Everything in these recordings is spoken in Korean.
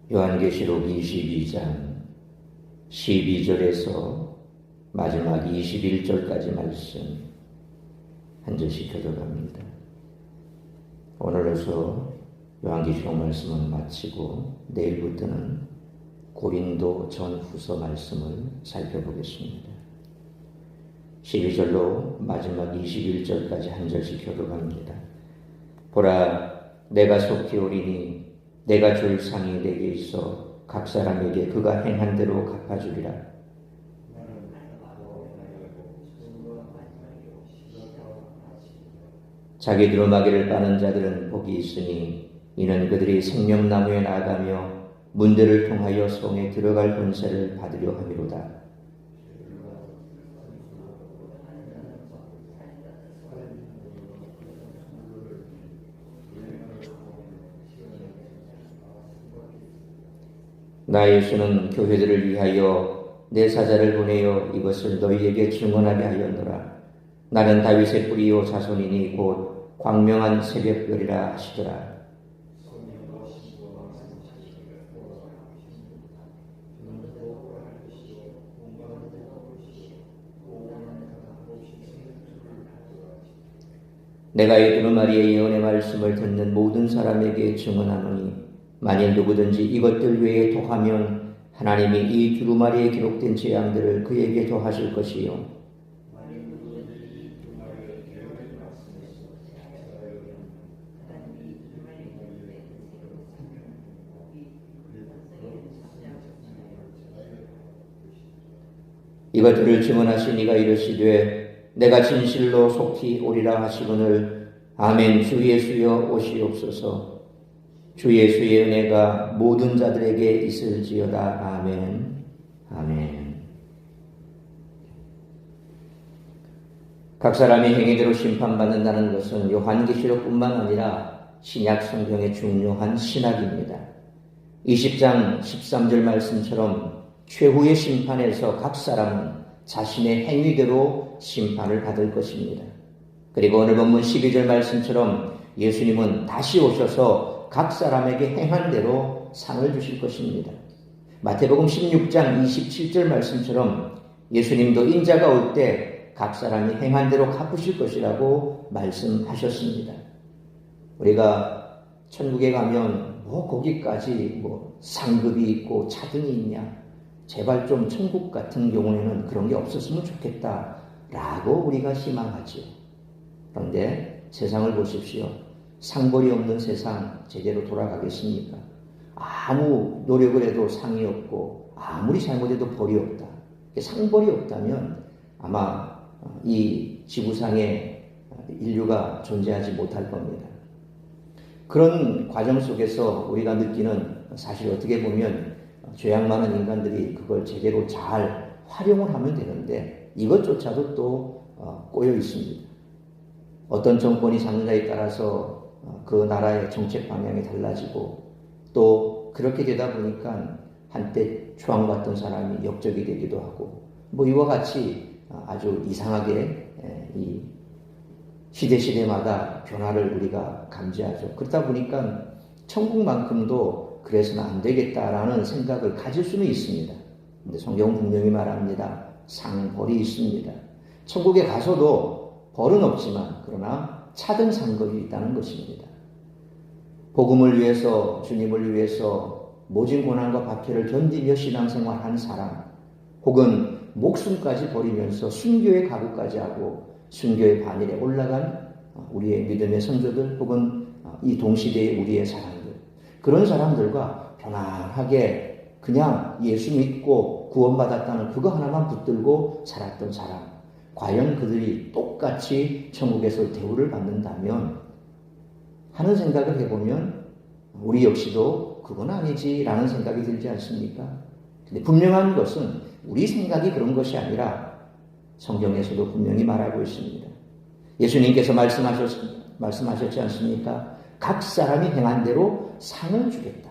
요한계시록 22장 12절에서 마지막 21절까지 말씀 한 절씩 교독합니다. 오늘로서 요한계시록 말씀을 마치고 내일부터는 고린도 전후서 말씀을 살펴보겠습니다. 12절로 마지막 21절까지 한 절씩 교독합니다. 보라, 내가 속히 오리니 내가 줄 상이 내게 있어 각 사람에게 그가 행한 대로 갚아주리라. 자기 두루마기를 빠는 자들은 복이 있으니 이는 그들이 생명나무에 나아가며 문들을 통하여 성에 들어갈 권세를 받으려 함이로다. 나 예수는 교회들을 위하여 내 사자를 보내어 이것을 너희에게 증언하게 하였노라. 나는 다윗의 뿌리요 자손이니 곧 광명한 새벽별이라 하시더라. 내가 이 두루마리의 예언의 말씀을 듣는 모든 사람에게 증언하노니 만일 누구든지 이것들 외에 더하면 하나님이 이 두루마리에 기록된 재앙들을 그에게 더하실 것이요 이것들을 증언하신 이가 이르시되 내가 진실로 속히 오리라 하시거늘 아멘. 주 예수여 오시옵소서. 주 예수의 은혜가 모든 자들에게 있을지어다. 아멘. 아멘. 각 사람의 행위대로 심판받는다는 것은 요한계시록뿐만 아니라 신약 성경의 중요한 신학입니다. 20장 13절 말씀처럼 최후의 심판에서 각 사람은 자신의 행위대로 심판을 받을 것입니다. 그리고 오늘 본문 12절 말씀처럼 예수님은 다시 오셔서 각 사람에게 행한 대로 상을 주실 것입니다. 마태복음 16장 27절 말씀처럼 예수님도 인자가 올 때 각 사람이 행한 대로 갚으실 것이라고 말씀하셨습니다. 우리가 천국에 가면 거기까지 상급이 있고 차등이 있냐? 제발 좀 천국 같은 경우에는 그런 게 없었으면 좋겠다라고 우리가 희망하죠. 그런데 세상을 보십시오. 상벌이 없는 세상 제대로 돌아가겠습니까? 아무 노력을 해도 상이 없고 아무리 잘못해도 벌이 없다. 상벌이 없다면 아마 이 지구상에 인류가 존재하지 못할 겁니다. 그런 과정 속에서 우리가 느끼는 사실 어떻게 보면 죄악 많은 인간들이 그걸 제대로 잘 활용을 하면 되는데 이것조차도 또 꼬여 있습니다. 어떤 정권이 잡느냐에 따라서 그 나라의 정책 방향이 달라지고 또 그렇게 되다 보니까 한때 추앙받던 사람이 역적이 되기도 하고 이와 같이 아주 이상하게 이 시대마다 변화를 우리가 감지하죠. 그러다 보니까 천국만큼도 그래서는 안 되겠다라는 생각을 가질 수는 있습니다. 근데 성경은 분명히 말합니다. 상벌이 있습니다. 천국에 가서도 벌은 없지만 그러나 차등 상급이 있다는 것입니다. 복음을 위해서 주님을 위해서 모진 고난과 박해를 견디며 신앙생활한 사람 혹은 목숨까지 버리면서 순교의 각오까지 하고 순교의 반열에 올라간 우리의 믿음의 선조들 혹은 이 동시대의 우리의 사람들 그런 사람들과 편안하게 그냥 예수 믿고 구원받았다는 그거 하나만 붙들고 살았던 사람 과연 그들이 똑같이 천국에서 대우를 받는다면 하는 생각을 해보면 우리 역시도 그건 아니지라는 생각이 들지 않습니까? 근데 분명한 것은 우리 생각이 그런 것이 아니라 성경에서도 분명히 말하고 있습니다. 예수님께서 말씀하셨지 않습니까? 각 사람이 행한 대로 상을 주겠다.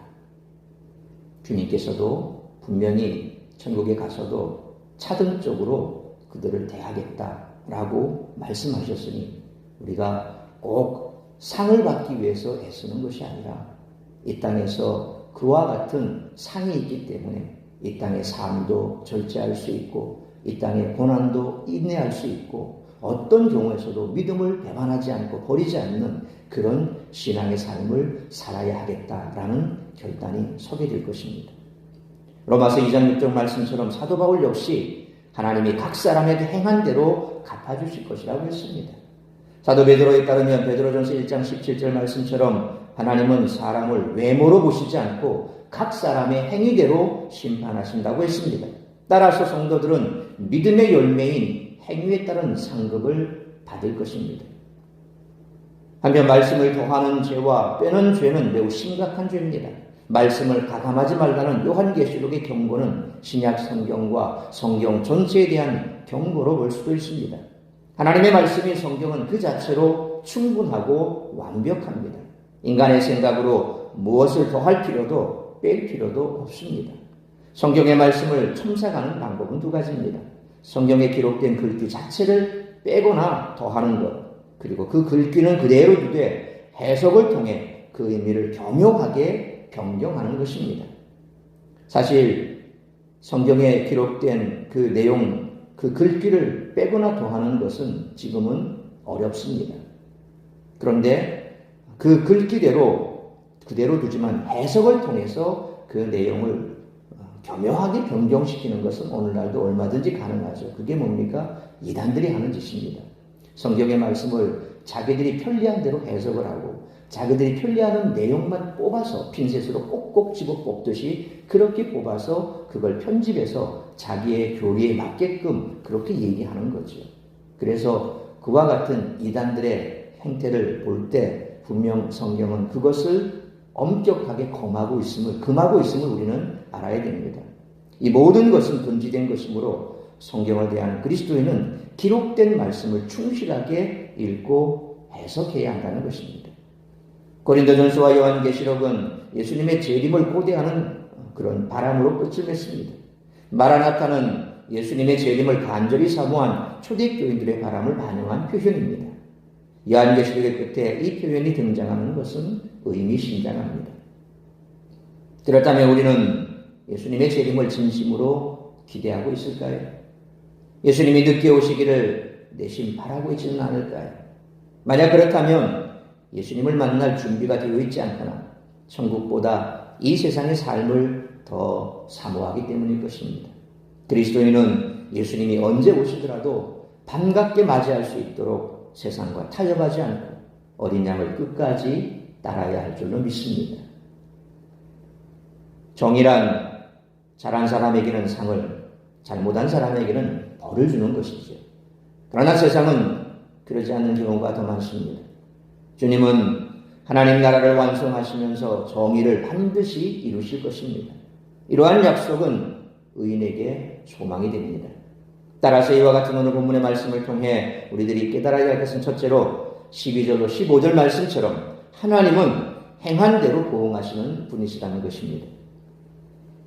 주님께서도 분명히 천국에 가서도 차등적으로 그들을 대하겠다라고 말씀하셨으니 우리가 꼭 상을 받기 위해서 애쓰는 것이 아니라 이 땅에서 그와 같은 상이 있기 때문에 이 땅의 삶도 절제할 수 있고 이 땅의 고난도 인내할 수 있고 어떤 경우에서도 믿음을 배반하지 않고 버리지 않는 그런 신앙의 삶을 살아야 하겠다라는 결단이 서게 될 것입니다. 로마서 2장 6절 말씀처럼 사도 바울 역시 하나님이 각 사람에게 행한 대로 갚아주실 것이라고 했습니다. 사도 베드로에 따르면 베드로전서 1장 17절 말씀처럼 하나님은 사람을 외모로 보시지 않고 각 사람의 행위대로 심판하신다고 했습니다. 따라서 성도들은 믿음의 열매인 행위에 따른 상급을 받을 것입니다. 한편 말씀을 더하는 죄와 빼는 죄는 매우 심각한 죄입니다. 말씀을 가감하지 말라는 요한계시록의 경고는 신약 성경과 성경 전체에 대한 경고로 볼 수도 있습니다. 하나님의 말씀인 성경은 그 자체로 충분하고 완벽합니다. 인간의 생각으로 무엇을 더할 필요도 뺄 필요도 없습니다. 성경의 말씀을 첨삭하는 방법은 두 가지입니다. 성경에 기록된 글귀 자체를 빼거나 더하는 것, 그리고 그 글귀는 그대로 두되 해석을 통해 그 의미를 교묘하게 변경하는 것입니다. 사실 성경에 기록된 그 내용, 그 글귀를 빼거나 더하는 것은 지금은 어렵습니다. 그런데 그 글귀대로 그대로 두지만 해석을 통해서 그 내용을 교묘하게 변경시키는 것은 오늘날도 얼마든지 가능하죠. 그게 뭡니까? 이단들이 하는 짓입니다. 성경의 말씀을 자기들이 편리한 대로 해석을 하고 자기들이 편리하는 내용만 뽑아서 핀셋으로 꼭꼭 집어 뽑듯이 그렇게 뽑아서 그걸 편집해서 자기의 교리에 맞게끔 그렇게 얘기하는 거죠. 그래서 그와 같은 이단들의 행태를 볼 때 분명 성경은 그것을 엄격하게 금하고 있음을 우리는 알아야 됩니다. 이 모든 것은 금지된 것이므로 성경을 대한 그리스도인은 기록된 말씀을 충실하게 읽고 해석해야 한다는 것입니다. 고린도전서와 요한계시록은 예수님의 재림을 고대하는 그런 바람으로 끝을 맺습니다. 마라나타는 예수님의 재림을 간절히 사모한 초대교인들의 바람을 반영한 표현입니다. 요한계시록의 끝에 이 표현이 등장하는 것은 의미심장합니다. 그렇다면 우리는 예수님의 재림을 진심으로 기대하고 있을까요? 예수님이 늦게 오시기를 내심 바라고 있지는 않을까요? 만약 그렇다면 예수님을 만날 준비가 되어 있지 않거나 천국보다 이 세상의 삶을 더 사모하기 때문일 것입니다. 그리스도인은 예수님이 언제 오시더라도 반갑게 맞이할 수 있도록 세상과 타협하지 않고 어린 양을 끝까지 따라야 할 줄로 믿습니다. 정의란 잘한 사람에게는 상을, 잘못한 사람에게는 벌을 주는 것이죠. 그러나 세상은 그러지 않는 경우가 더 많습니다. 주님은 하나님 나라를 완성하시면서 정의를 반드시 이루실 것입니다. 이러한 약속은 의인에게 소망이 됩니다. 따라서 이와 같은 오늘 본문의 말씀을 통해 우리들이 깨달아야 할 것은 첫째로 12절로 15절 말씀처럼 하나님은 행한 대로 보응하시는 분이시라는 것입니다.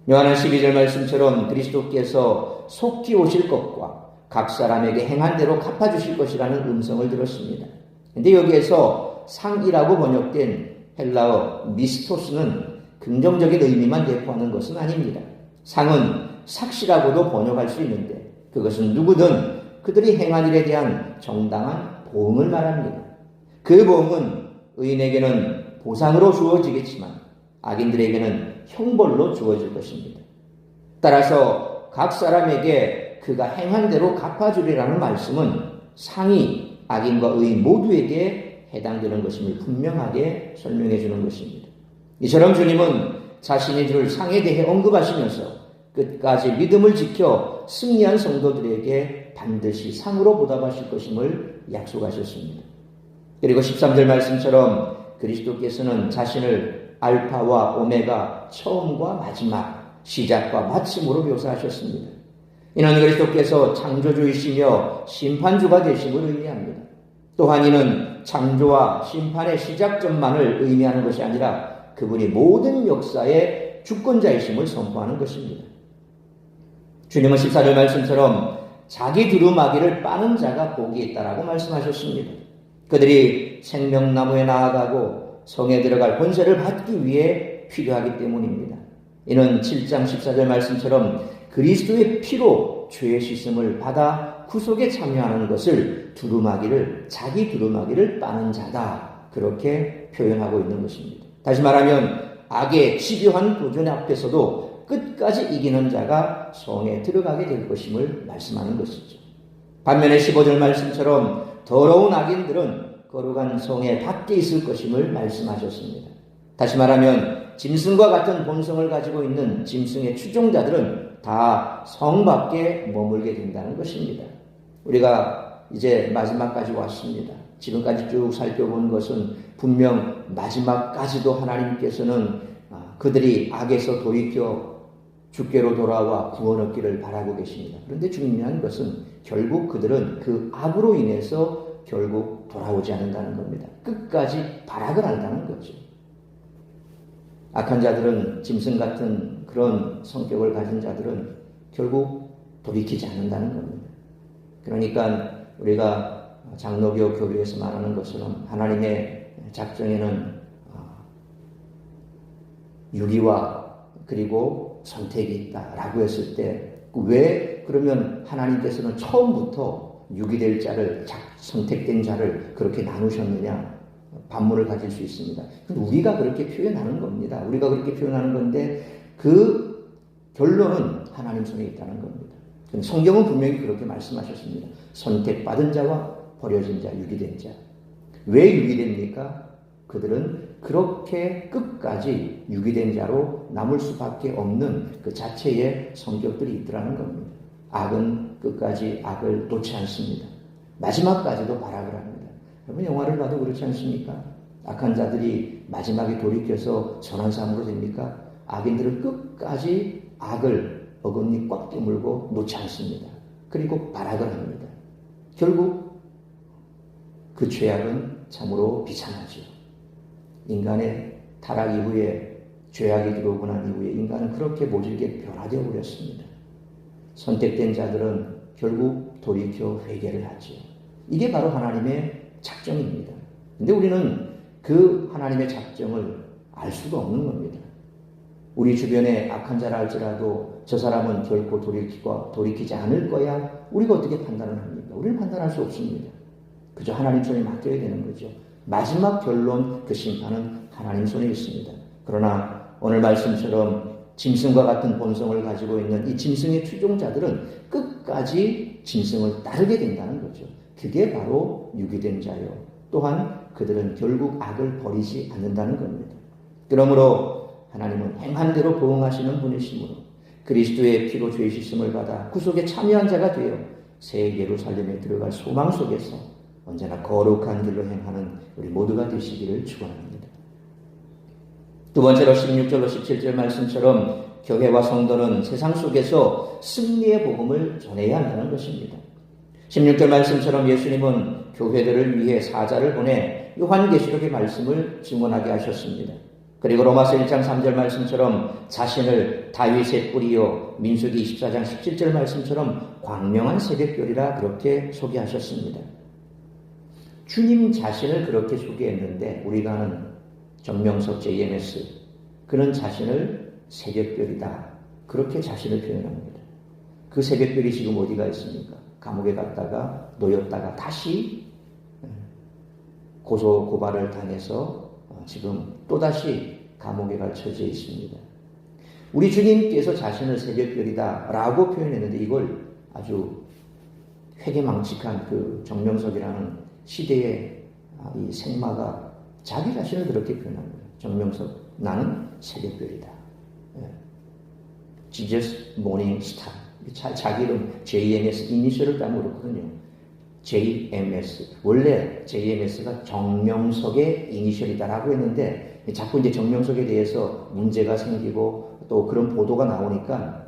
요한은 12절 말씀처럼 그리스도께서 속히 오실 것과 각 사람에게 행한 대로 갚아주실 것이라는 음성을 들었습니다. 그런데 여기에서 상이라고 번역된 헬라어 미스토스는 긍정적인 의미만 내포하는 것은 아닙니다. 상은 삭시라고도 번역할 수 있는데 그것은 누구든 그들이 행한 일에 대한 정당한 보응을 말합니다. 그 보응은 의인에게는 보상으로 주어지겠지만 악인들에게는 형벌로 주어질 것입니다. 따라서 각 사람에게 그가 행한 대로 갚아주리라는 말씀은 상이 악인과 의인 모두에게 해당되는 것임을 분명하게 설명해 주는 것입니다. 이처럼 주님은 자신이 줄 상에 대해 언급하시면서 끝까지 믿음을 지켜 승리한 성도들에게 반드시 상으로 보답하실 것임을 약속하셨습니다. 그리고 13절 말씀처럼 그리스도께서는 자신을 알파와 오메가, 처음과 마지막, 시작과 마침으로 묘사하셨습니다. 이는 그리스도께서 창조주이시며 심판주가 되심을 의미합니다. 또한 이는 창조와 심판의 시작점만을 의미하는 것이 아니라 그분이 모든 역사의 주권자이심을 선포하는 것입니다. 주님은 14절 말씀처럼 자기 두루마기를 빠는 자가 복이 있다라고 말씀하셨습니다. 그들이 생명나무에 나아가고 성에 들어갈 권세를 받기 위해 필요하기 때문입니다. 이는 7장 14절 말씀처럼 그리스도의 피로 죄의 씻음을 받아 구속에 참여하는 것을 자기 두루마기를 빠는 자다, 그렇게 표현하고 있는 것입니다. 다시 말하면 악의 집요한 도전 앞에서도 끝까지 이기는 자가 성에 들어가게 될 것임을 말씀하는 것이죠. 반면에 15절 말씀처럼 더러운 악인들은 거룩한 성에 밖에 있을 것임을 말씀하셨습니다. 다시 말하면 짐승과 같은 본성을 가지고 있는 짐승의 추종자들은 다 성 밖에 머물게 된다는 것입니다. 우리가 이제 마지막까지 왔습니다. 지금까지 쭉 살펴본 것은 분명 마지막까지도 하나님께서는 그들이 악에서 돌이켜 주께로 돌아와 구원 얻기를 바라고 계십니다. 그런데 중요한 것은 결국 그들은 그 악으로 인해서 결국 돌아오지 않는다는 겁니다. 끝까지 발악을 한다는 거죠. 악한 자들은, 짐승 같은 그런 성격을 가진 자들은 결국 돌이키지 않는다는 겁니다. 그러니까 우리가 장로교 교리에서 말하는 것처럼 하나님의 작정에는 유기와 그리고 선택이 있다라고 했을 때 왜 그러면 하나님께서는 처음부터 유기될 자를, 선택된 자를 그렇게 나누셨느냐? 반문을 가질 수 있습니다. 우리가 그렇게 표현하는 겁니다. 우리가 그렇게 표현하는 건데 그 결론은 하나님 손에 있다는 겁니다. 성경은 분명히 그렇게 말씀하셨습니다. 선택받은 자와 버려진 자, 유기된 자. 왜 유기됩니까? 그들은 그렇게 끝까지 유기된 자로 남을 수밖에 없는 그 자체의 성격들이 있더라는 겁니다. 악은 끝까지 악을 놓지 않습니다. 마지막까지도 발악을 합니다. 여러분 영화를 봐도 그렇지 않습니까? 악한 자들이 마지막에 돌이켜서 선한 사람으로 됩니까? 악인들은 끝까지 악을 어금니 꽉 깨물고 놓지 않습니다. 그리고 발악을 합니다. 결국 그 죄악은 참으로 비참하죠. 인간의 타락 이후에, 죄악이 들어오고 난 이후에 인간은 그렇게 모질게 변화되어 버렸습니다. 선택된 자들은 결국 돌이켜 회개를 하죠. 이게 바로 하나님의 작정입니다. 근데 우리는 그 하나님의 작정을 알 수가 없는 겁니다. 우리 주변에 악한 자라 할지라도 저 사람은 결코 돌이키지 않을 거야. 우리가 어떻게 판단을 합니까? 우리는 판단할 수 없습니다. 그저 하나님 손에 맡겨야 되는 거죠. 마지막 결론, 그 심판은 하나님 손에 있습니다. 그러나 오늘 말씀처럼 짐승과 같은 본성을 가지고 있는 이 짐승의 추종자들은 끝까지 짐승을 따르게 된다는 거죠. 그게 바로 유기된 자요. 또한 그들은 결국 악을 버리지 않는다는 겁니다. 그러므로 하나님은 행한 대로 보응하시는 분이시므로 그리스도의 피로 죄 씻음을 받아 구속에 참여한 자가 되어 새 예루살렘에 들어갈 소망 속에서 언제나 거룩한 길로 행하는 우리 모두가 되시기를 축원합니다. 두 번째로 16절로 17절 말씀처럼 교회와 성도는 세상 속에서 승리의 복음을 전해야 한다는 것입니다. 16절 말씀처럼 예수님은 교회들을 위해 사자를 보내 요한계시록의 말씀을 증언하게 하셨습니다. 그리고 로마서 1장 3절 말씀처럼 자신을 다윗의 뿌리요, 민수기 24장 17절 말씀처럼 광명한 새벽별이라 그렇게 소개하셨습니다. 주님 자신을 그렇게 소개했는데 우리가 아는 정명석 JMS, 그는 자신을 새벽별이다, 그렇게 자신을 표현합니다. 그 새벽별이 지금 어디가 있습니까? 감옥에 갔다가 놓였다가 다시 고발을 당해서 지금 또다시 감옥에 갈 처지에 있습니다. 우리 주님께서 자신을 새벽별이다 라고 표현했는데 이걸 아주 회개망측한 그 정명석이라는 시대의 이 생마가 자기 자신을 그렇게 표현합니다. 정명석, 나는 새벽별이다. Jesus Morning Star. 자기 이름 JMS 이니셜을 따면 그렇거든요. JMS. 원래 JMS가 정명석의 이니셜이다라고 했는데 자꾸 이제 정명석에 대해서 문제가 생기고 또 그런 보도가 나오니까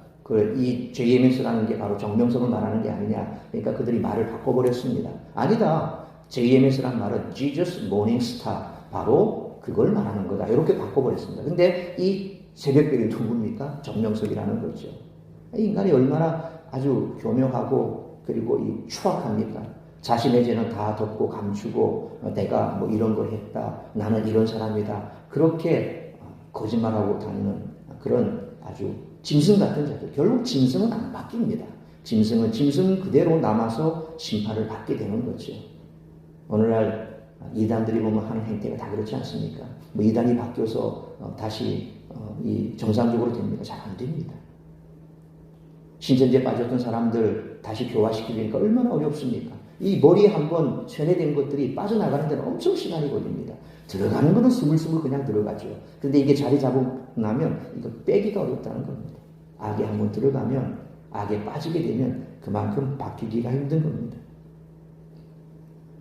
이 JMS라는 게 바로 정명석을 말하는 게 아니냐. 그러니까 그들이 말을 바꿔버렸습니다. 아니다. JMS라는 말은 Jesus Morning Star. 바로 그걸 말하는 거다. 이렇게 바꿔버렸습니다. 근데 이 새벽별이 누굽니까? 정명석이라는 거죠. 인간이 얼마나 아주 교묘하고 그리고 이 추악합니까? 자신의 죄는 다 덮고 감추고 내가 뭐 이런 걸 했다. 나는 이런 사람이다. 그렇게 거짓말하고 다니는 그런 아주 짐승 같은 자들. 결국 짐승은 안 바뀝니다. 짐승은 짐승 그대로 남아서 심판을 받게 되는 거죠. 오늘날 이단들이 보면 하는 행태가 다 그렇지 않습니까? 뭐 이단이 바뀌어서 다시 이 정상적으로 됩니까? 잘 안 됩니다. 신천지에 빠졌던 사람들 다시 교화시키려니까 얼마나 어렵습니까? 이 머리에 한번 쇠뇌된 것들이 빠져나가는 데는 엄청 시간이 걸립니다. 들어가는 것은 스물스물 그냥 들어가죠. 근데 이게 자리 잡고 나면 이거 빼기가 어렵다는 겁니다. 악에 한번 들어가면, 악에 빠지게 되면 그만큼 바뀌기가 힘든 겁니다.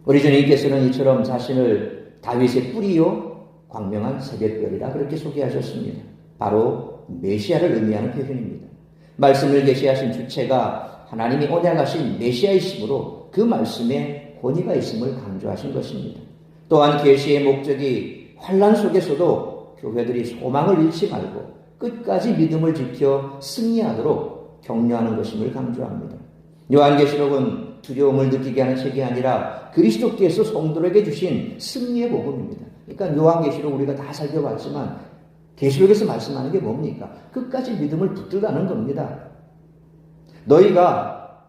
우리 주님께서는 이처럼 자신을 다윗의 뿌리요 광명한 새벽별이라 그렇게 소개하셨습니다. 바로 메시아를 의미하는 표현입니다. 말씀을 계시하신 주체가 하나님이 언약하신 메시아이심으로 그 말씀에 권위가 있음을 강조하신 것입니다. 또한 계시의 목적이 환난 속에서도 교회들이 소망을 잃지 말고 끝까지 믿음을 지켜 승리하도록 격려하는 것임을 강조합니다. 요한계시록은 두려움을 느끼게 하는 책이 아니라 그리스도께서 성도에게 주신 승리의 복음입니다. 그러니까 요한계시록 우리가 다 살펴봤지만 계시록에서 말씀하는 게 뭡니까? 끝까지 믿음을 붙들라는 겁니다. 너희가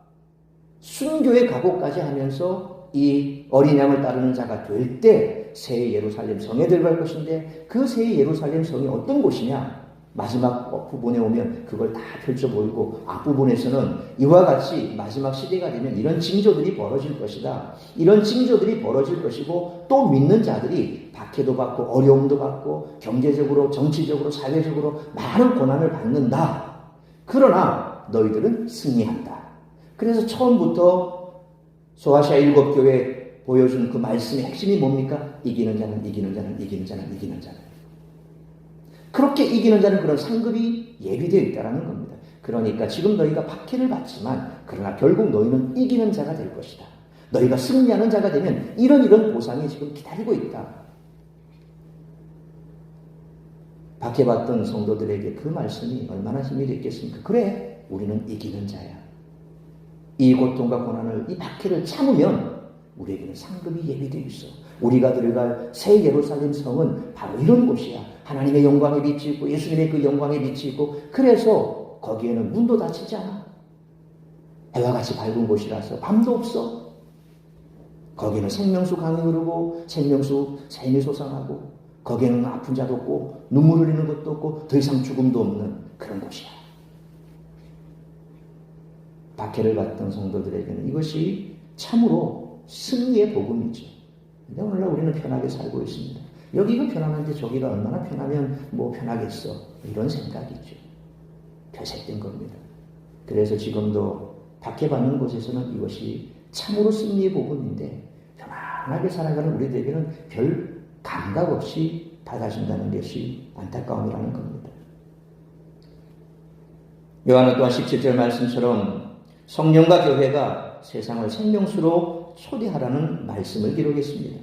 순교의 각오까지 하면서 이 어린 양을 따르는 자가 될 때 새 예루살렘 성에 들어갈 것인데 그 새 예루살렘 성이 어떤 곳이냐? 마지막 부분에 오면 그걸 다 펼쳐보이고 앞부분에서는 이와 같이 마지막 시대가 되면 이런 징조들이 벌어질 것이다. 이런 징조들이 벌어질 것이고 또 믿는 자들이 박해도 받고 어려움도 받고 경제적으로 정치적으로 사회적으로 많은 고난을 받는다. 그러나 너희들은 승리한다. 그래서 처음부터 소아시아 7교회 보여준 그 말씀의 핵심이 뭡니까? 이기는 자는 이기는 자는 이기는 자는 이기는 자는. 그렇게 이기는 자는 그런 상급이 예비되어 있다는 겁니다. 그러니까 지금 너희가 박해를 받지만 그러나 결국 너희는 이기는 자가 될 것이다. 너희가 승리하는 자가 되면 이런 보상이 지금 기다리고 있다. 박해받던 성도들에게 그 말씀이 얼마나 힘이 됐겠습니까? 그래, 우리는 이기는 자야. 이 고통과 고난을, 이 박해를 참으면 우리에게는 상급이 예비되어 있어. 우리가 들어갈 새 예루살렘 성은 바로 이런 곳이야. 하나님의 영광에 빛이 있고 예수님의 그 영광에 빛이 있고 그래서 거기에는 문도 닫히지 않아. 해와 같이 밝은 곳이라서 밤도 없어. 거기는 생명수 강이 흐르고 생명수 샘이 솟아나고 거기에는 아픈 자도 없고 눈물 흘리는 것도 없고 더 이상 죽음도 없는 그런 곳이야. 박해를 받던 성도들에게는 이것이 참으로 승리의 복음이죠. 근데 오늘날 우리는 편하게 살고 있습니다. 여기가 편안한데 저기가 얼마나 편하면 뭐 편하겠어. 이런 생각이죠. 퇴색된 겁니다. 그래서 지금도 박해받는 곳에서는 이것이 참으로 승리의 복음인데 편안하게 살아가는 우리들에게는 별 감각 없이 받아준다는 것이 안타까움이라는 겁니다. 요한은 또한 17절 말씀처럼 성령과 교회가 세상을 생명수로 초대하라는 말씀을 기록했습니다.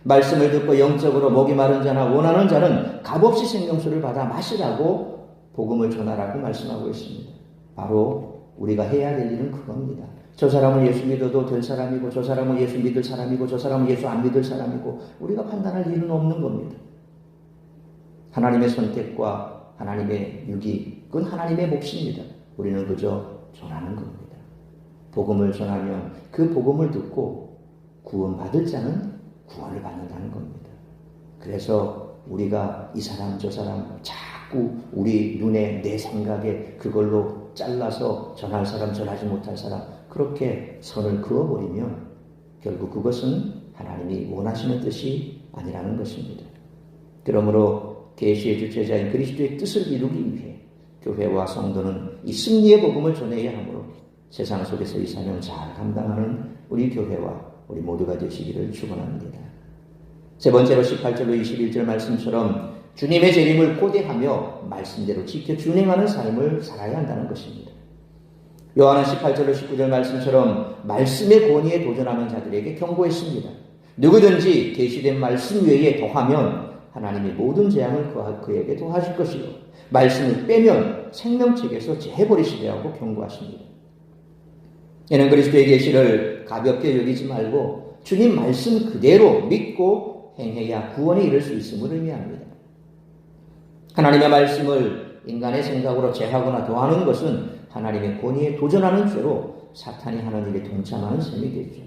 말씀을 듣고 영적으로 목이 마른 자나 원하는 자는 값없이 생명수를 받아 마시라고 복음을 전하라고 말씀하고 있습니다. 바로 우리가 해야 될 일은 그겁니다. 저 사람은 예수 믿어도 될 사람이고 저 사람은 예수 믿을 사람이고 저 사람은 예수 안 믿을 사람이고 우리가 판단할 일은 없는 겁니다. 하나님의 선택과 하나님의 유기, 그건 하나님의 몫입니다. 우리는 그저 전하는 겁니다. 복음을 전하면 그 복음을 듣고 구원받을 자는 구원을 받는다는 겁니다. 그래서 우리가 이 사람 저 사람 자꾸 우리 눈에 내 생각에 그걸로 잘라서 전할 사람 전하지 못할 사람 그렇게 선을 그어버리면 결국 그것은 하나님이 원하시는 뜻이 아니라는 것입니다. 그러므로 계시의 주체자인 그리스도의 뜻을 이루기 위해 교회와 성도는 이 승리의 복음을 전해야 하므로 세상 속에서 이 사명을 잘 감당하는 우리 교회와 우리 모두가 되시기를 축원합니다. 세 번째로 18절로 21절 말씀처럼 주님의 재림을 고대하며 말씀대로 지켜 준행하는 삶을 살아야 한다는 것입니다. 요한은 18절로 19절 말씀처럼 말씀의 권위에 도전하는 자들에게 경고했습니다. 누구든지 계시된 말씀 외에 더하면 하나님이 모든 재앙을 그에게 더하실 것이요 말씀을 빼면 생명책에서 제해버리시리라고 경고하십니다. 이는 그리스도의 계시를 가볍게 여기지 말고 주님 말씀 그대로 믿고 행해야 구원에 이를 수 있음을 의미합니다. 하나님의 말씀을 인간의 생각으로 제하거나 더하는 것은 하나님의 권위에 도전하는 죄로 사탄이 하는 일에 동참하는 셈이 되죠.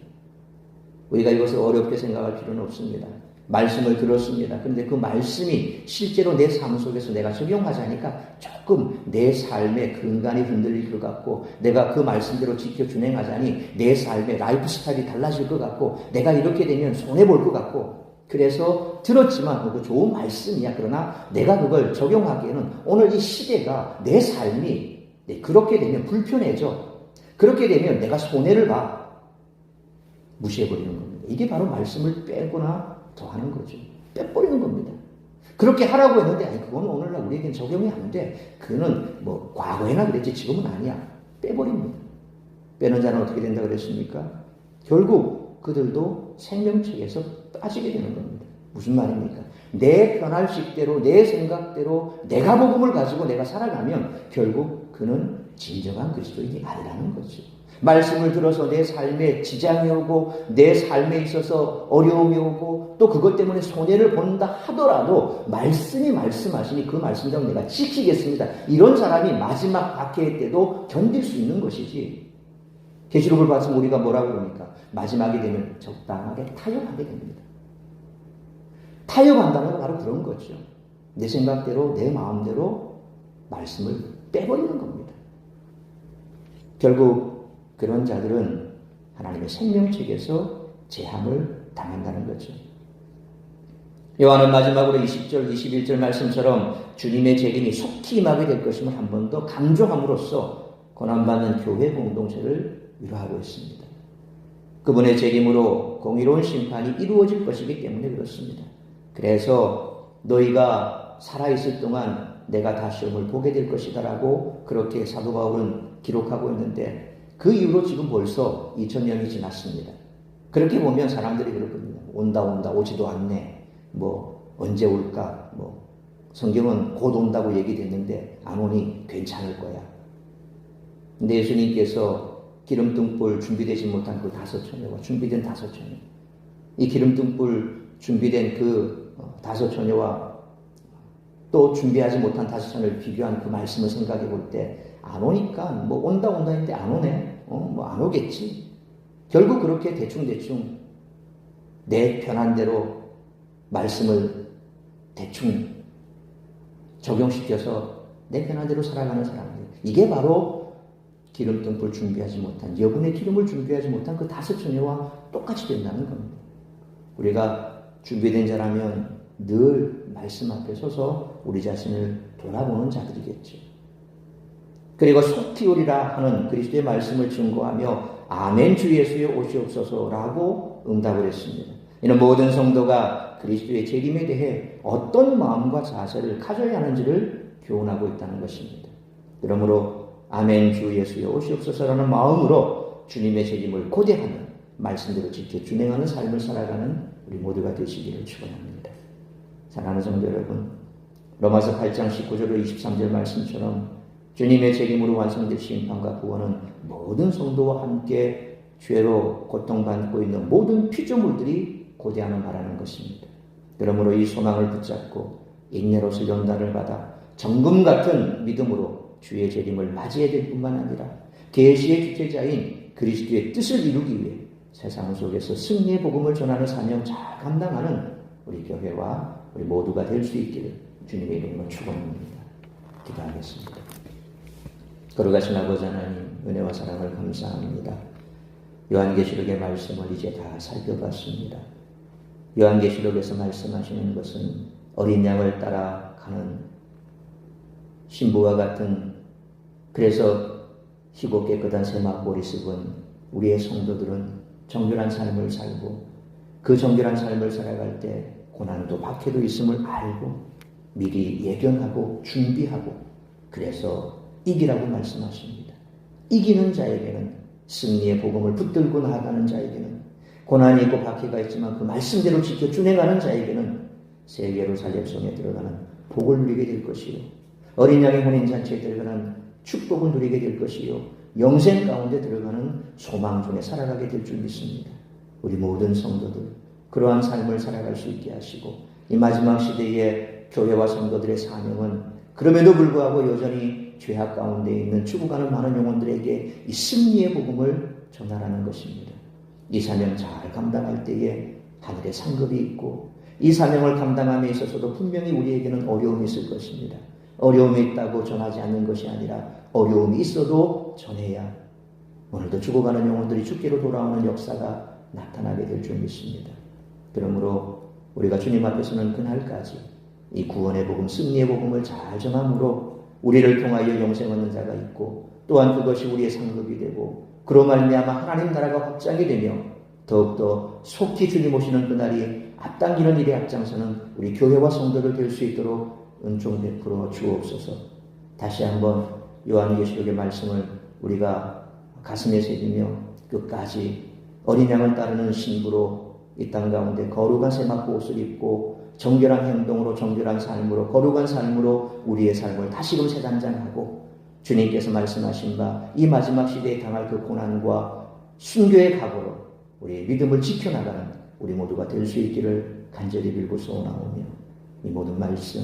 우리가 이것을 어렵게 생각할 필요는 없습니다. 말씀을 들었습니다. 그런데 그 말씀이 실제로 내 삶 속에서 내가 적용하자니까 조금 내 삶의 근간이 흔들릴 것 같고, 내가 그 말씀대로 지켜 준행하자니 내 삶의 라이프 스타일이 달라질 것 같고, 내가 이렇게 되면 손해볼 것 같고, 그래서 들었지만 그거 좋은 말씀이야. 그러나 내가 그걸 적용하기에는 오늘 이 시대가 내 삶이 그렇게 되면 불편해져. 그렇게 되면 내가 손해를 봐. 무시해버리는 겁니다. 이게 바로 말씀을 빼거나 더하는 거죠. 빼버리는 겁니다. 그렇게 하라고 했는데, 아니, 그건 오늘날 우리에겐 적용이 안 돼. 그거는 뭐, 과거에나 그랬지, 지금은 아니야. 빼버립니다. 빼는 자는 어떻게 된다 그랬습니까? 결국 그들도 생명책에서 빠지게 되는 겁니다. 무슨 말입니까? 내 편할식대로, 내 생각대로, 내가 복음을 가지고 내가 살아가면 결국 그는 진정한 그리스도인이 아니라는 거죠. 말씀을 들어서 내 삶에 지장이 오고 내 삶에 있어서 어려움이 오고 또 그것 때문에 손해를 본다 하더라도 말씀이 말씀하시니 그 말씀대로 내가 지키겠습니다. 이런 사람이 마지막 박해의 때도 견딜 수 있는 것이지. 계시록을 봤으면 우리가 뭐라고 그럽니까? 마지막이 되면 적당하게 타협하게 됩니다. 타협한다는 건 바로 그런 거죠. 내 생각대로 내 마음대로 말씀을 빼버리는 겁니다. 결국 그런 자들은 하나님의 생명책에서 재함을 당한다는 거죠. 요한은 마지막으로 20절, 21절 말씀처럼 주님의 재림이 속히 임하게 될 것임을 한 번 더 강조함으로써 고난받는 교회 공동체를 위로하고 있습니다. 그분의 재림으로 공의로운 심판이 이루어질 것이기 때문에 그렇습니다. 그래서 너희가 살아있을 동안 내가 다시 시험을 보게 될 것이다 라고 그렇게 사도 바울은 기록하고 있는데, 그 이후로 지금 벌써 2000년이 지났습니다. 그렇게 보면 사람들이 그럴 겁니다. 온다 오지도 않네. 뭐 언제 올까? 뭐 성경은 곧 온다고 얘기됐는데 안 오니 괜찮을 거야. 근데 예수님께서 기름등불 준비되지 못한 그 5처녀와 준비된 5처녀, 이 기름등불 준비된 그 5처녀와 또 준비하지 못한 5처녀를 비교한 그 말씀을 생각해 볼 때 안 오니까 뭐 온다 했는데 안 오네. 뭐 안 오겠지. 결국 그렇게 대충 내 편한 대로 말씀을 대충 적용시켜서 내 편한 대로 살아가는 사람들. 이게 바로 기름등불 준비하지 못한, 여분의 기름을 준비하지 못한 그 5처녀와 똑같이 된다는 겁니다. 우리가 준비된 자라면 늘 말씀 앞에 서서 우리 자신을 돌아보는 자들이겠죠. 그리고 속히 오리라 하는 그리스도의 말씀을 증거하며 아멘 주 예수여 오시옵소서라고 응답을 했습니다. 이는 모든 성도가 그리스도의 재림에 대해 어떤 마음과 자세를 가져야 하는지를 교훈하고 있다는 것입니다. 그러므로 아멘 주 예수여 오시옵소서라는 마음으로 주님의 재림을 고대하는, 말씀대로 지켜 준행하는 삶을 살아가는 우리 모두가 되시기를 축원합니다. 사랑하는 성도 여러분, 로마서 8장 19절로 23절 말씀처럼 주님의 책임으로 완성될 심판과 구원은 모든 성도와 함께 죄로 고통받고 있는 모든 피조물들이 고대하는 바라는 것입니다. 그러므로 이 소망을 붙잡고 인내로서 연단을 받아 정금 같은 믿음으로 주의 재림을 맞이해야 될 뿐만 아니라 계시의 주체자인 그리스도의 뜻을 이루기 위해 세상 속에서 승리의 복음을 전하는 사명 잘 감당하는 우리 교회와 우리 모두가 될 수 있기를 주님의 이름으로 축원합니다. 기도하겠습니다. 거룩하신 아버지 하나님, 은혜와 사랑을 감사합니다. 요한계시록의 말씀을 이제 다 살펴봤습니다. 요한계시록에서 말씀하시는 것은 어린 양을 따라가는 신부와 같은, 그래서 희고 깨끗한 세마포를 입은 우리의 성도들은 정결한 삶을 살고 그 정결한 삶을 살아갈 때 고난도 박해도 있음을 알고 미리 예견하고 준비하고, 그래서 이기라고 말씀하십니다. 이기는 자에게는, 승리의 복음을 붙들고 나아가는 자에게는, 고난이 있고 박해가 있지만 그 말씀대로 지켜 준행하는 자에게는 새 예루살렘 성에 들어가는 복을 누리게 될 것이요, 어린 양의 혼인잔치에 들어가는 축복을 누리게 될 것이요, 영생 가운데 들어가는 소망 중에 살아가게 될 줄 믿습니다. 우리 모든 성도들 그러한 삶을 살아갈 수 있게 하시고 이 마지막 시대에 교회와 성도들의 사명은 그럼에도 불구하고 여전히 죄악 가운데 있는 죽어가는 많은 영혼들에게 이 승리의 복음을 전하라는 것입니다. 이 사명 잘 감당할 때에 하늘의 상급이 있고 이 사명을 감당함에 있어서도 분명히 우리에게는 어려움이 있을 것입니다. 어려움이 있다고 전하지 않는 것이 아니라 어려움이 있어도 전해야 오늘도 죽어가는 영혼들이 죽기로 돌아오는 역사가 나타나게 될 줄 믿습니다. 그러므로 우리가 주님 앞에서는 그날까지 이 구원의 복음, 승리의 복음을 잘 전함으로 우리를 통하여 영생 얻는 자가 있고 또한 그것이 우리의 상급이 되고 그로 말미암아 하나님 나라가 확장이 되며 더욱더 속히 주님 오시는 그날이 앞당기는 일에 앞장서는 우리 교회와 성도들 될 수 있도록 은총 베풀어 주옵소서. 다시 한번 요한계시록의 말씀을 우리가 가슴에 새기며 끝까지 어린 양을 따르는 신부로 이 땅 가운데 거룩한 세마포 옷을 입고 정결한 행동으로 정결한 삶으로 거룩한 삶으로 우리의 삶을 다시금 새단장하고 주님께서 말씀하신 바 이 마지막 시대에 당할 그 고난과 순교의 각오로 우리의 믿음을 지켜나가는 우리 모두가 될 수 있기를 간절히 빌고 소원하오며 이 모든 말씀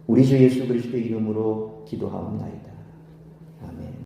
우리 주 예수 그리스도의 이름으로 기도하옵나이다. 아멘.